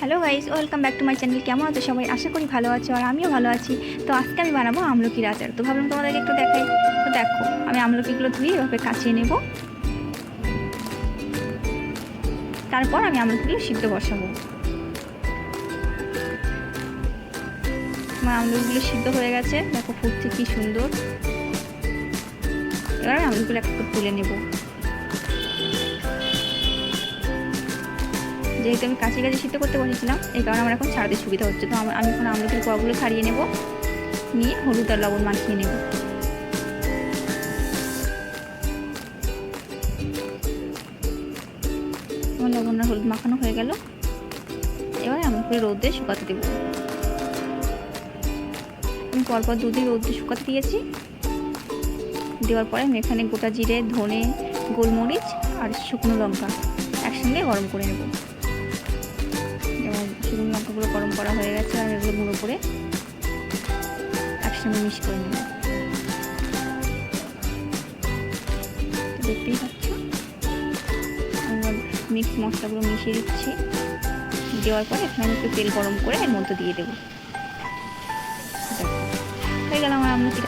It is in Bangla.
Hello guys, welcome back to my channel. কেমন আছো সবাই? আশা করি ভালো আছো, আর আমিও ভালো আছি। তো আজকে আমি বানাবো আমলকির আচার। তো ভাবলাম তোমাদেরকে একটু দেখাই। তো দেখো, আমি আমলকিগুলো ধুয়ে এভাবে কাচিয়ে নেব। তারপর আমি আমলকিগুলো সিদ্ধ বসাবো। আমার আমলকিগুলো সিদ্ধ হয়ে গেছে, দেখো ফুটছে কি সুন্দর। এবার আমি আমলকিগুলো একটু তুলে নেব। যেহেতু আমি কাছে সিদ্ধ করতে বসেছিলাম, এই কারণে আমার এখন ছাড়াতে সুবিধা হচ্ছে। তো আমি এখন আমলকির কোয়াগুলো ছাড়িয়ে নেব, নিয়ে হলুদ আর লবণ মাখিয়ে নেব। আমার লবণ আর হলুদ মাখানো হয়ে গেল। এবার আমলকি রোদে শুকাতে দেবো। আমি পরপর দুদিন রোদে শুকাতে দিয়েছি। দেওয়ার পরে আমি এখানে গোটা জিরে, ধনে, গোলমরিচ আর শুকনো লঙ্কা একসঙ্গে গরম করে নেব। যেমন শুকনো লঙ্কাগুলো গরম করা হয়ে গেছে, আর এগুলো গুঁড়ো করে একসঙ্গে মিক্স করে নেব। দেখতেই পাচ্ছ, আমরা মিক্স মশলাগুলো মিশিয়ে দিচ্ছি। দেওয়ার পরে এখানে আমি একটু তেল গরম করে এর মধ্যে দিয়ে দেবো। হয়ে গেল আমার আমলকির